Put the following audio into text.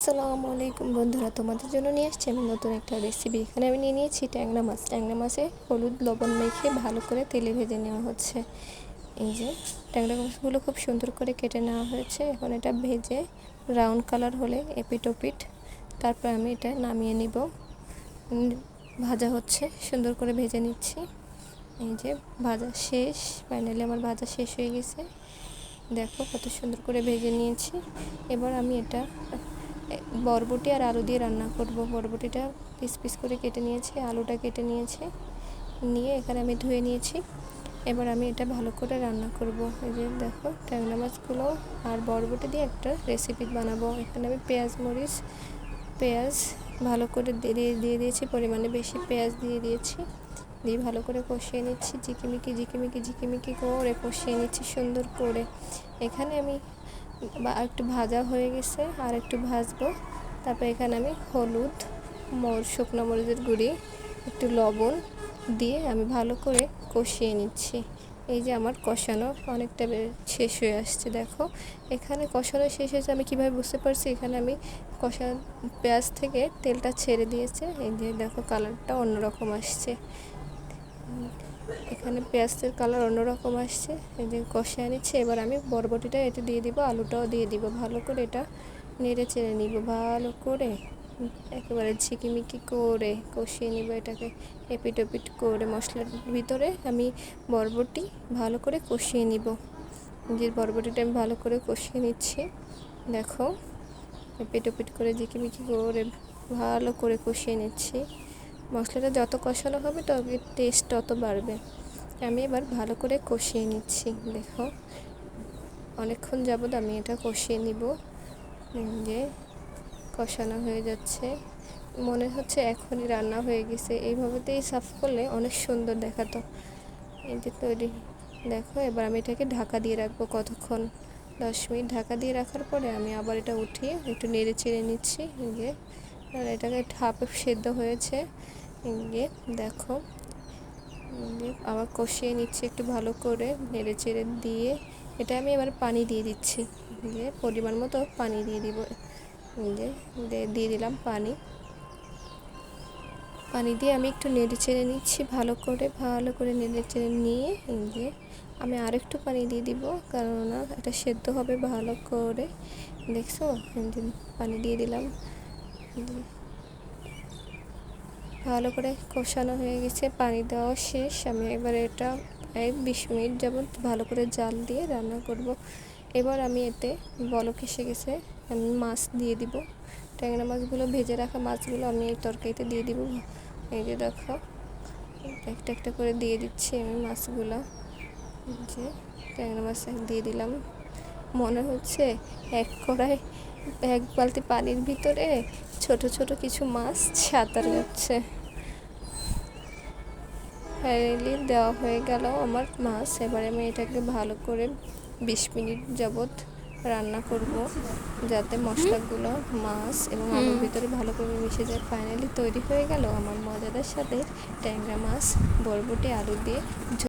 আসসালামু আলাইকুম বন্ধুরা, তোমাদের জন্য নিয়ে আসছি আমি নতুন একটা রেসিপি। এখানে আমি নিয়ে নিয়েছি ট্যাংরা মাছ। ট্যাংরা মাছে হলুদ লবণ মেখে ভালো করে তেলে ভেজে নেওয়া হচ্ছে। এই যে ট্যাংরা মাছগুলো খুব সুন্দর করে কেটে নেওয়া হয়েছে। এখন এটা ভেজে ব্রাউন কালার হলে এপিট ওপিট তারপর আমি এটা নামিয়ে নিব। ভাজা হচ্ছে, সুন্দর করে ভেজে নিচ্ছি। এই যে ভাজা শেষ, ফাইনালি আমার ভাজা শেষ হয়ে গেছে। দেখো কত সুন্দর করে ভেজে নিয়েছি। এবার আমি এটা বরবটি আর আলু দিয়ে রান্না করব। বরবটিটা পিস পিস করে কেটে নিয়েছি, আলুটা কেটে নিয়েছি, নিয়ে এখানে আমি ধুয়ে নিয়েছি। এবার আমি এটা ভালো করে রান্না করব। এই যে দেখো ট্যাংরা মাছগুলো আর বরবটি দিয়ে একটা রেসিপি বানাবো। এখানে আমি পেঁয়াজ ভালো করে দিয়ে দিয়েছি, পরিমাণে বেশি পেঁয়াজ দিয়ে দিয়েছি। দিয়ে ভালো করে কষিয়ে নিচ্ছি, ঝিকিমিকি করে কষিয়ে নিচ্ছি সুন্দর করে। এখানে আমি একটু ভাজা হয়ে গেছে, আর একটু ভাজবো। তারপর এখানে আমি হলুদ, শুকনো মরিচের গুঁড়ি, একটু লবণ দিয়ে আমি ভালো করে কষিয়ে নিচ্ছি। এই যে আমার কষানো অনেকটা শেষ হয়ে আসছে। দেখো এখানে কষানো শেষ হয়েছে, আমি কীভাবে বুঝতে পারছি? এখানে আমি পেঁয়াজ থেকে তেলটা ছেড়ে দিয়েছে। এই যে দেখো কালারটা অন্যরকম আসছে। এখানে পেঁয়াজের কালার অন্যরকম আসছে। এই যে কষিয়ে নিচ্ছে। এবার আমি বরবটিটা এটা দিয়ে দিব, আলুটাও দিয়ে দিব। ভালো করে এটা নেড়ে চেড়ে নিব, ভালো করে একেবারে ঝিকিমিকি করে কষিয়ে নিব। এটাকে এপিট ওপিট করে মশলার ভিতরে আমি বরবটি ভালো করে কষিয়ে নিব। যে বরবটিটা আমি ভালো করে কষিয়ে নিচ্ছি। দেখো এপিট ওপিট করে ঝিকিমিকি করে ভালো করে কষিয়ে নিচ্ছি। মশলাটা যত কষানো হবে তত টেস্ট তত বাড়বে। আমি এবার ভালো করে কষিয়ে নিচ্ছি। দেখো অনেকক্ষণ যাবত আমি এটা কষিয়ে নিব। যে কষানো হয়ে যাচ্ছে, মনে হচ্ছে এখনই রান্না হয়ে গেছে। এইভাবেতেই সার্ভ করলে অনেক সুন্দর দেখাতো। এই যে তৈরি। দেখো এবার আমি এটাকে ঢাকা দিয়ে রাখবো কতক্ষণ, 10 মিনিট ঢাকা দিয়ে রাখার পরে আমি আবার এটা উঠিয়ে একটু নেড়ে চেড়ে নিচ্ছি। যে আর এটাকে হাফ সেদ্ধ হয়েছে। যে দেখো আবার কষিয়ে নিচ্ছি একটু ভালো করে নেড়ে চেড়ে দিয়ে। এটা আমি এবার পানি দিয়ে দিচ্ছি, যে পরিমাণ মতো পানি দিয়ে দিব। যে দিয়ে দিলাম পানি দিয়ে আমি একটু নেড়ে চেড়ে নিচ্ছি ভালো করে নেড়ে চেড়ে নিয়ে। এই যে আমি আরেকটু পানি দিয়ে দিব, কেননা এটা সেদ্ধ হবে ভালো করে। দেখছো পানি দিয়ে দিলাম। ভালো করে কষানো হয়ে গেছে, পানি দেওয়া শেষ। আমি এবার এটা 20 মিনিট যাবত ভালো করে জাল দিয়ে রান্না করব। এবার আমি এতে বলক এসে গেছে, আমি মাছ দিয়ে দিব। ট্যাংরা মাছগুলো, ভেজে রাখা মাছগুলো আমি এই তরকারিতে দিয়ে দিব। এই যে দেখো একটা একটা করে দিয়ে দিচ্ছি আমি মাছগুলো। যে ট্যাংরা মাছ দিয়ে দিলাম। মনে হচ্ছে এক বালতি পানির ভিতরে ছোট ছোট কিছু মাছ সাঁতার যাচ্ছে। ফাইনালি দেওয়া হয়ে গেল আমার মাছ। এবারে আমি এটাকে ভালো করে 20 মিনিট যাবত রান্না করব, যাতে মশলাগুলো মাছ এবং আলুর ভিতরে ভালো করে মিশে যায়। ফাইনালি তৈরি হয়ে গেল আমার মজাদার সাথে ট্যাংরা মাছ বরবটি আলু দিয়ে